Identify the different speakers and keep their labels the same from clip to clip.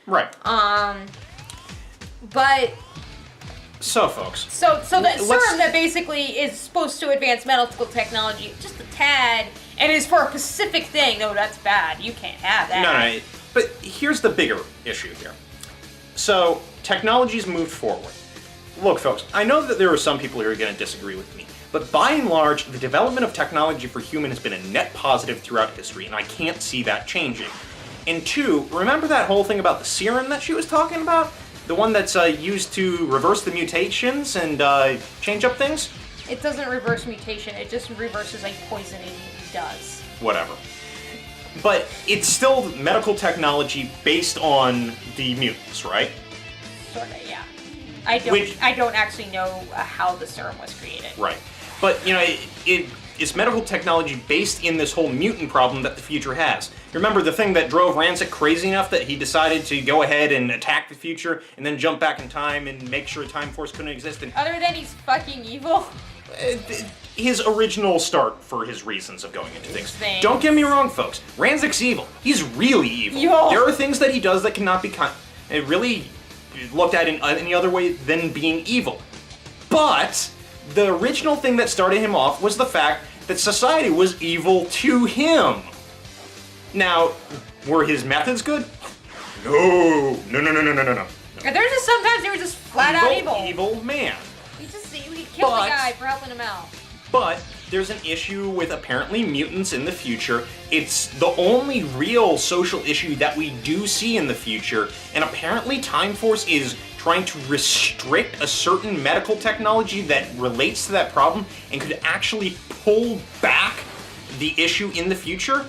Speaker 1: Right.
Speaker 2: But...
Speaker 1: So, folks.
Speaker 2: So the serum that basically is supposed to advance medical technology just a tad, and is for a specific thing. No, that's bad. You can't have that.
Speaker 1: No. But here's the bigger issue here. So, technology's moved forward. Look, folks, I know that there are some people who are going to disagree with me, but by and large, the development of technology for human has been a net positive throughout history, and I can't see that changing. And two, remember that whole thing about the serum that she was talking about? The one that's used to reverse the mutations and change up things?
Speaker 2: It doesn't reverse mutation, it just reverses a poisoning does.
Speaker 1: Whatever. But it's still medical technology based on the mutants, right?
Speaker 2: Sorta, yeah. I don't actually know how the serum was created.
Speaker 1: Right. But, it's medical technology based in this whole mutant problem that the future has. Remember the thing that drove Rancid crazy enough that he decided to go ahead and attack the future and then jump back in time and make sure Time Force couldn't exist? And
Speaker 2: other than he's fucking evil?
Speaker 1: His original start for his reasons of going into things. Don't get me wrong, folks. Ranzik's evil. He's really evil.
Speaker 2: Yo.
Speaker 1: There are things that he does that cannot be really looked at in any other way than being evil. But the original thing that started him off was the fact that society was evil to him. Now, were his methods good? No.
Speaker 2: There's just sometimes they were just flat out evil.
Speaker 1: Evil man.
Speaker 2: He killed the guy for helping him out.
Speaker 1: But there's an issue with apparently mutants in the future. It's the only real social issue that we do see in the future, and apparently Time Force is trying to restrict a certain medical technology that relates to that problem and could actually pull back the issue in the future.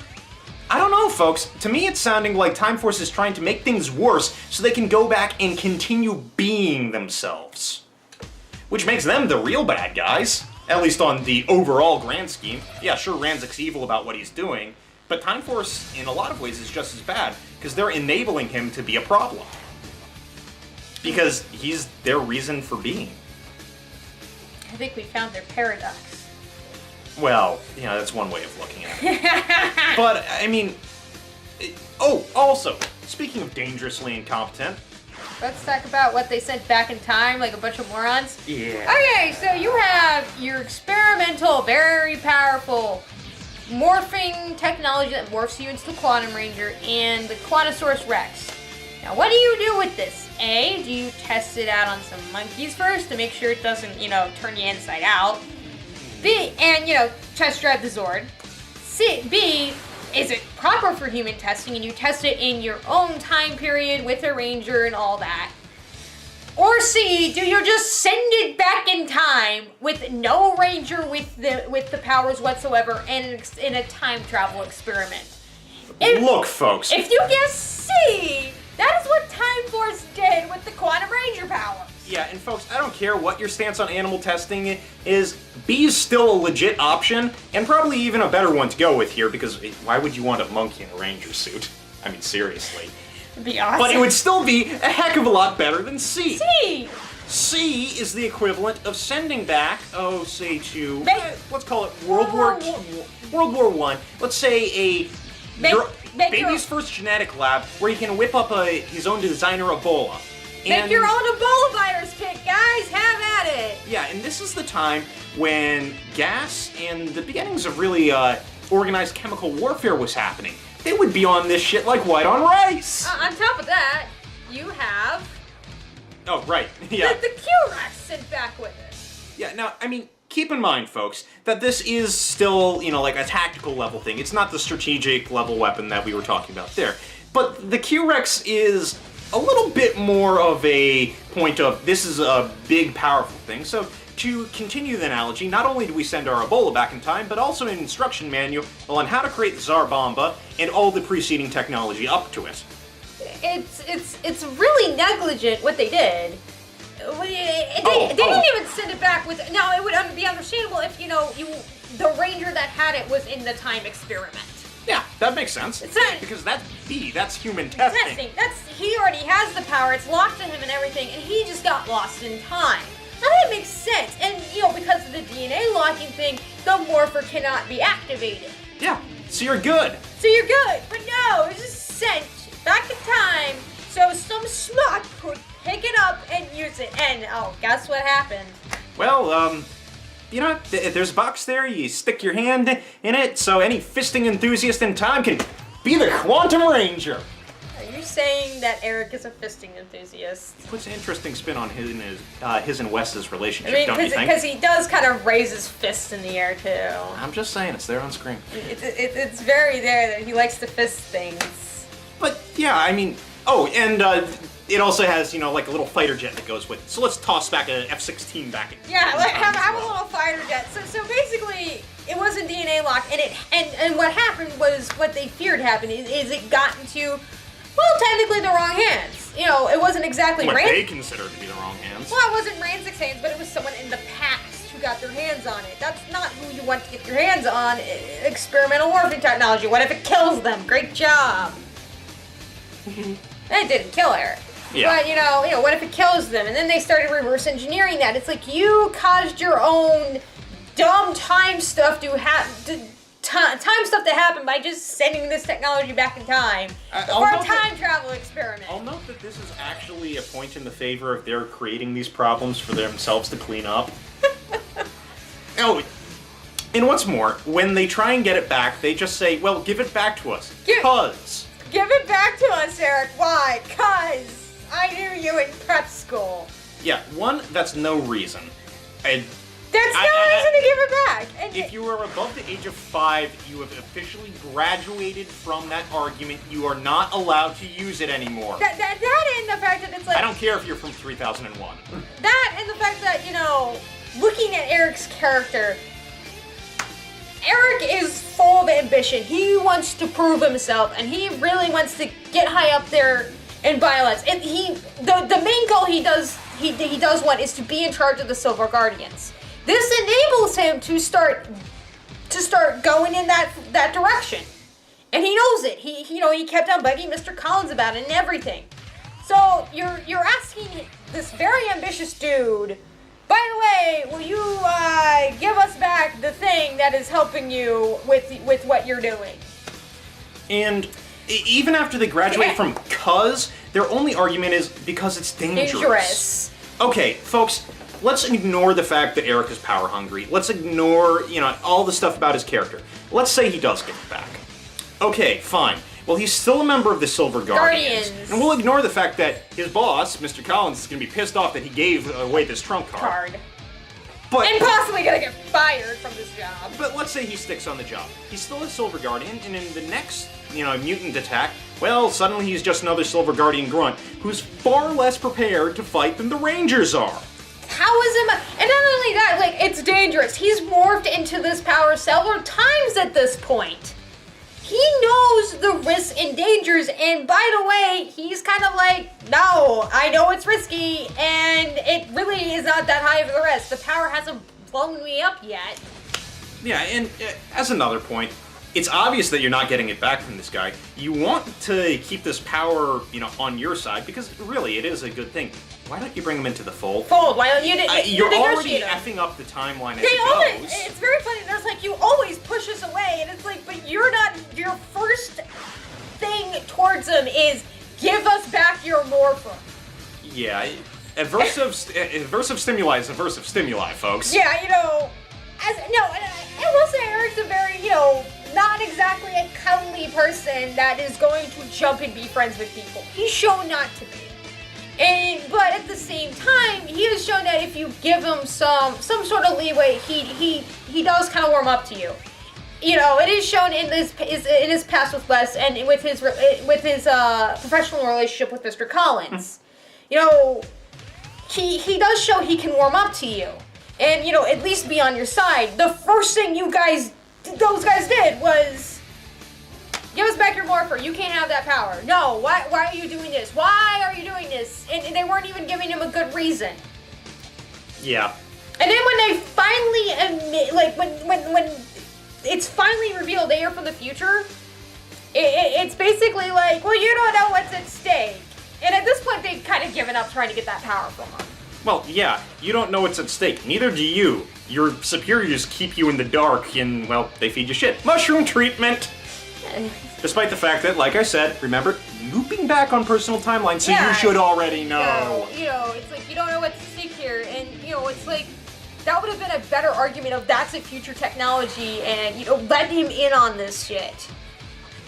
Speaker 1: I don't know, folks. To me, it's sounding like Time Force is trying to make things worse so they can go back and continue being themselves. Which makes them the real bad guys, at least on the overall grand scheme. Yeah, sure, Ranzik's evil about what he's doing, but Time Force, in a lot of ways, is just as bad, because they're enabling him to be a problem. Because he's their reason for being.
Speaker 2: I think we found their paradox.
Speaker 1: Well, that's one way of looking at it. But, I mean... also, speaking of dangerously incompetent...
Speaker 2: Let's talk about what they sent back in time, like a bunch of morons.
Speaker 1: Yeah.
Speaker 2: Okay, so you have your experimental, very powerful morphing technology that morphs you into the Quantum Ranger and the Quantosaurus Rex. Now, what do you do with this? A, do you test it out on some monkeys first to make sure it doesn't, turn you inside out? B, and, test drive the Zord. B, is it proper for human testing and you test it in your own time period with a ranger and all that? Or C, do you just send it back in time with no ranger with the powers whatsoever and in a time travel experiment?
Speaker 1: Look, folks.
Speaker 2: If you guess C, that is what Time Force did with the Quantum Ranger power.
Speaker 1: Yeah, and folks, I don't care what your stance on animal testing is, B is still a legit option, and probably even a better one to go with here, because why would you want a monkey in a ranger suit? I mean, seriously.
Speaker 2: It'd be awesome.
Speaker 1: But it would still be a heck of a lot better than C.
Speaker 2: C!
Speaker 1: C is the equivalent of sending back, say to, let's call it World War I. Let's say baby's first genetic lab where he can whip up his own designer Ebola.
Speaker 2: Make your own Ebola virus kit, guys! Have at it!
Speaker 1: Yeah, and this is the time when gas and the beginnings of really organized chemical warfare was happening. They would be on this shit like white on rice!
Speaker 2: On top of that, you have...
Speaker 1: Oh, right, yeah.
Speaker 2: The Q-Rex sent back with it.
Speaker 1: Yeah, now, I mean, keep in mind, folks, that this is still, like a tactical level thing. It's not the strategic level weapon that we were talking about there. But the Q-Rex is a little bit more of a point of, this is a big, powerful thing. So, to continue the analogy, not only do we send our Ebola back in time, but also an instruction manual on how to create the Tsar Bomba and all the preceding technology up to it.
Speaker 2: It's really negligent what they did. They didn't even send it back with... Now, it would be understandable if, the ranger that had it was in the time experiment.
Speaker 1: Yeah, that makes sense. Because that's B, that's human testing.
Speaker 2: He already has the power, it's locked to him and everything, and he just got lost in time. Now that makes sense, and because of the DNA locking thing, the morpher cannot be activated.
Speaker 1: Yeah, so you're good.
Speaker 2: But no, it's just sent back in time, so some schmuck who'd pick it up and use it. And, oh, guess what happened?
Speaker 1: Well, you know, there's a box there, you stick your hand in it, so any fisting enthusiast in time can be the Quantum Ranger.
Speaker 2: Are you saying that Eric is a fisting enthusiast?
Speaker 1: It puts an interesting spin on his and Wes's relationship,
Speaker 2: I mean,
Speaker 1: don't you think?
Speaker 2: because he does kind of raise his fist in the air, too.
Speaker 1: I'm just saying, it's there on screen.
Speaker 2: It's very there that he likes to fist things.
Speaker 1: But, yeah, I mean... Oh, and it also has, you know, like a little fighter jet that goes with it. So let's toss back an F-16 back.
Speaker 2: Yeah, like have a little fighter jet. So basically, it wasn't DNA locked, and what happened was what they feared happened is it got into, well, technically the wrong hands. You know, it wasn't exactly
Speaker 1: what they considered to be the wrong hands.
Speaker 2: Well, it wasn't Rand's hands, but it was someone in the past who got their hands on it. That's not who you want to get your hands on. Experimental warfare technology. What if it kills them? Great job. It didn't kill Eric.
Speaker 1: Yeah.
Speaker 2: But, you know, what if it kills them? And then they started reverse engineering that. It's like you caused your own dumb time stuff to happen. Time stuff to happen by just sending this technology back in time for a time travel experiment.
Speaker 1: I'll note that this is actually a point in the favor of their creating these problems for themselves to clean up. Oh, and what's more, when they try and get it back, they just say, well, give it back to us.
Speaker 2: Give it back to us, Eric. Why? 'Cause I knew you in prep school.
Speaker 1: Yeah, one, that's no reason.
Speaker 2: That's no reason to give it back. And
Speaker 1: if you are above the age of 5, you have officially graduated from that argument. You are not allowed to use it anymore.
Speaker 2: That and the fact that it's like...
Speaker 1: I don't care if you're from 3001.
Speaker 2: That and the fact that, you know, looking at Eric's character... Eric is full of ambition. He wants to prove himself, and he really wants to get high up there in violence. And the main goal he does want is to be in charge of the Silver Guardians. This enables him to start going in that direction, and he knows it. He kept on bugging Mr. Collins about it and everything. So you're asking this very ambitious dude. By the way, will you give us back the thing that is helping you with what you're doing?
Speaker 1: And even after they graduate from cuz, their only argument is because it's dangerous. Okay, folks, let's ignore the fact that Eric is power hungry. Let's ignore, all the stuff about his character. Let's say he does give it back. Okay, fine. Well, he's still a member of the Silver Guardians. And we'll ignore the fact that his boss, Mr. Collins, is going to be pissed off that he gave away this trump card. And
Speaker 2: possibly going to get fired from this job.
Speaker 1: But let's say he sticks on the job. He's still a Silver Guardian, and in the next, mutant attack, well, suddenly he's just another Silver Guardian grunt who's far less prepared to fight than the Rangers are.
Speaker 2: How is him? And not only that, it's dangerous. He's morphed into this power several times at this point. He knows the risks and dangers, and by the way, he's kind of like, no, I know it's risky, and it really is not that high of a risk. The power hasn't blown me up yet.
Speaker 1: Yeah, and as another point, it's obvious that you're not getting it back from this guy. You want to keep this power, on your side, because really, it is a good thing. Why don't you bring him into the fold?
Speaker 2: Why don't you
Speaker 1: you're already effing up the timeline as it goes.
Speaker 2: It's very funny. There's you always push us away, and it's but you're not. Your first thing towards him is give us back your morpher.
Speaker 1: Yeah, aversive stimuli is aversive stimuli, folks.
Speaker 2: Yeah, I will say Eric's a very, not exactly a cuddly person that is going to jump and be friends with people. He's shown not to be. But at the same time, he has shown that if you give him some sort of leeway, he does kind of warm up to you. It is shown in his past with Wes and with his professional relationship with Mr. Collins. He does show he can warm up to you, and at least be on your side. The first thing those guys did was. Give us back your morpher. You can't have that power. No, why are you doing this? Why are you doing this? And they weren't even giving him a good reason.
Speaker 1: Yeah.
Speaker 2: And then when they finally admit, when it's finally revealed they are from the future, it's basically well, you don't know what's at stake. And at this point, they've kind of given up trying to get that power from him.
Speaker 1: Well, yeah, you don't know what's at stake. Neither do you. Your superiors keep you in the dark and, well, they feed you shit. Mushroom treatment! Despite the fact that, like I said, remember, looping back on personal timelines, so you should already know.
Speaker 2: It's like you don't know what to seek here, and it's like that would have been a better argument of that's a future technology, and let him in on this shit.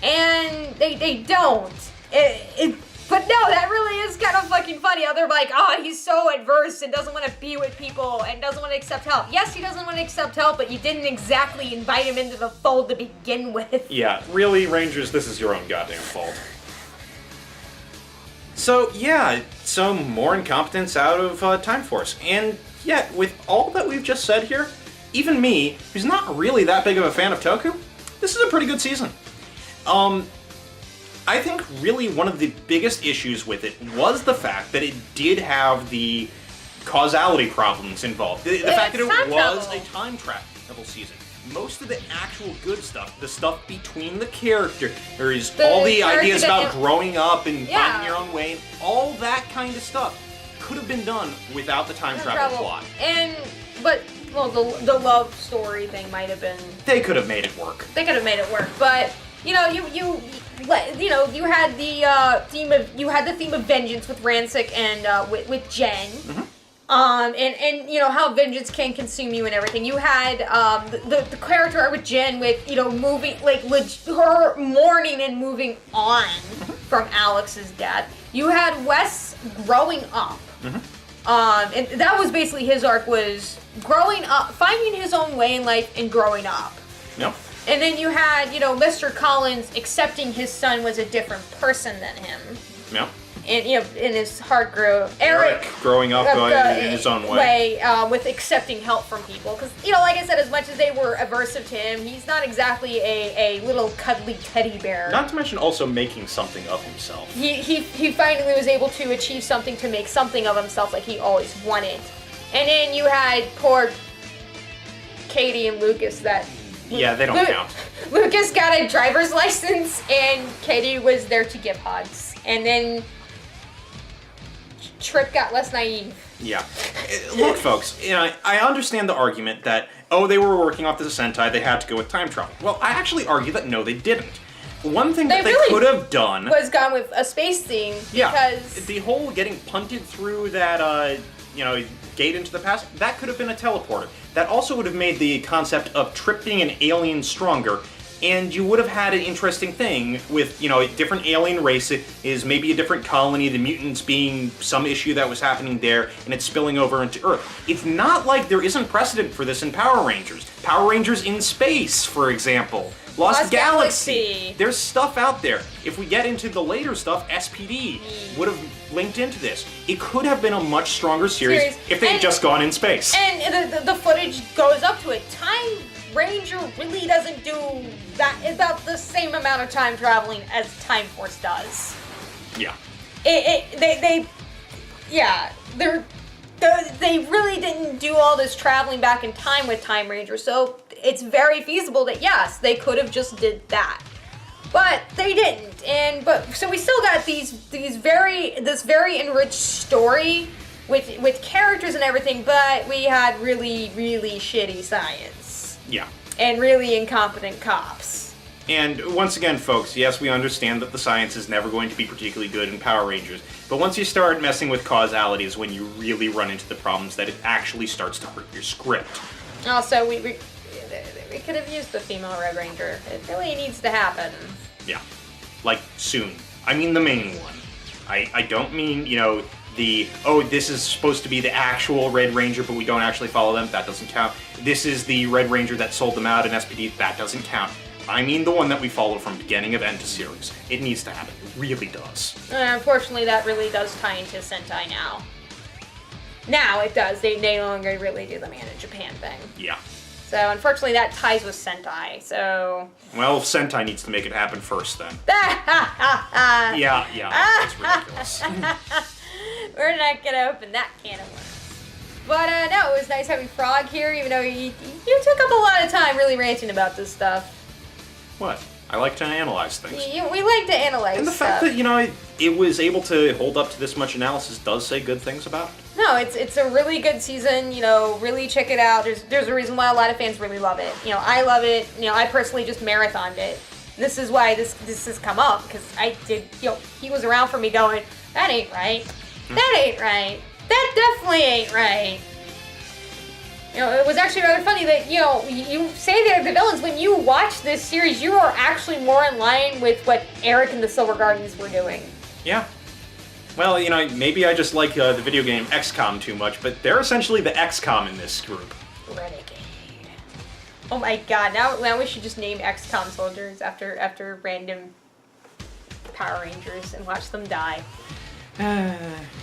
Speaker 2: And they don't. But no, that really is kind of fucking funny. How they're like, oh, he's so adverse and doesn't want to be with people and doesn't want to accept help. Yes, he doesn't want to accept help, but you didn't exactly invite him into the fold to begin with.
Speaker 1: Yeah, really, Rangers, this is your own goddamn fault. So, yeah, some more incompetence out of Time Force. And yet, with all that we've just said here, even me, who's not really that big of a fan of Toku, this is a pretty good season. I think really one of the biggest issues with it was the fact that it did have the causality problems involved. The fact that it was a time travel season. Most of the actual good stuff, the stuff between the characters, all the ideas about growing up and finding your own way, all that kind of stuff could have been done without the time travel plot.
Speaker 2: But the love story thing might have been...
Speaker 1: They could have made it work.
Speaker 2: But... you had the theme of vengeance with Rancic and with Jen, and how vengeance can consume you and everything. You had the character arc with Jen with moving her mourning and moving on from Alex's death. You had Wes growing up, and that was basically his arc, was growing up, finding his own way in life and growing up.
Speaker 1: Yep.
Speaker 2: And then you had, Mr. Collins accepting his son was a different person than him.
Speaker 1: Yeah.
Speaker 2: And, in his heart grew.
Speaker 1: Eric growing up in his own way.
Speaker 2: With accepting help from people. Because, like I said, as much as they were aversive to him, he's not exactly a little cuddly teddy bear.
Speaker 1: Not to mention also making something of himself.
Speaker 2: He finally was able to achieve something, to make something of himself like he always wanted. And then you had poor Katie and Lucas that...
Speaker 1: Yeah, they don't count.
Speaker 2: Lucas got a driver's license, and Katie was there to give hugs. And then Trip got less naive.
Speaker 1: Yeah. Look, folks, I understand the argument that, they were working off the Sentai, they had to go with time travel. Well, I actually argue that no, they didn't. One thing that they really could have done...
Speaker 2: was gone with a space theme, because...
Speaker 1: Yeah, the whole getting punted through that, gate into the past, that could have been a teleporter. That also would have made the concept of Trip being an alien stronger, and you would have had an interesting thing with, a different alien race. It is maybe a different colony, the mutants being some issue that was happening there, and it's spilling over into Earth. It's not like there isn't precedent for this in Power Rangers. Power Rangers in Space, for example. Lost Galaxy. There's stuff out there. If we get into the later stuff, SPD would have linked into this. It could have been a much stronger series if they had just gone in space.
Speaker 2: And the footage goes up to it. Time Ranger really doesn't do that about the same amount of time traveling as Time Force does.
Speaker 1: Yeah.
Speaker 2: They really didn't do all this traveling back in time with Time Ranger, so it's very feasible that yes, they could have just did that, but they didn't. So we still got this very enriched story with characters and everything, but we had really, really shitty science.
Speaker 1: Yeah.
Speaker 2: And really incompetent cops.
Speaker 1: And once again, folks, yes, we understand that the science is never going to be particularly good in Power Rangers, but once you start messing with causality is when you really run into the problems that it actually starts to hurt your script.
Speaker 2: Also, we could have used the female Red Ranger. It really needs to happen.
Speaker 1: Yeah. Like, soon. I mean the main one. I don't mean, this is supposed to be the actual Red Ranger, but we don't actually follow them. That doesn't count. This is the Red Ranger that sold them out in SPD. That doesn't count. I mean the one that we follow from beginning of end to series. It needs to happen. It really does.
Speaker 2: Unfortunately, that really does tie into Sentai now. Now it does. They no longer really do the Man in Japan thing.
Speaker 1: Yeah.
Speaker 2: So unfortunately, that ties with Sentai. So.
Speaker 1: Well, Sentai needs to make it happen first, then. Yeah. It's ridiculous.
Speaker 2: We're not gonna open that can of worms. But no, it was nice having Fraug here, even though you took up a lot of time really ranting about this stuff.
Speaker 1: What? I like to analyze things.
Speaker 2: We like to analyze
Speaker 1: and the
Speaker 2: stuff.
Speaker 1: fact that, it was able to hold up to this much analysis does say good things about it.
Speaker 2: No, it's a really good season, really check it out. There's a reason why a lot of fans really love it. I love it. I personally just marathoned it. This is why this has come up, because I did, he was around for me going, that ain't right. That ain't right. That definitely ain't right. It was actually rather funny that, you say they're the villains. When you watch this series, you are actually more in line with what Eric and the Silver Gardens were doing.
Speaker 1: Yeah. Well, maybe I just like the video game XCOM too much, but they're essentially the XCOM in this group.
Speaker 2: Renegade. Oh my god, now we should just name XCOM soldiers after random Power Rangers and watch them die.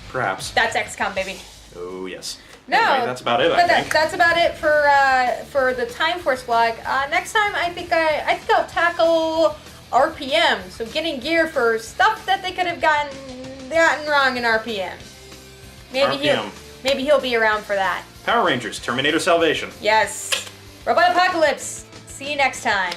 Speaker 1: Perhaps.
Speaker 2: That's XCOM, baby.
Speaker 1: Oh, yes.
Speaker 2: No,
Speaker 1: anyway, that's about it, I think.
Speaker 2: That's about it for the Time Force vlog. Next time, I think I'll tackle RPM. So getting gear for stuff that they could have gotten wrong in RPM. Maybe he'll be around for that.
Speaker 1: Power Rangers, Terminator Salvation.
Speaker 2: Yes. Robot Apocalypse. See you next time.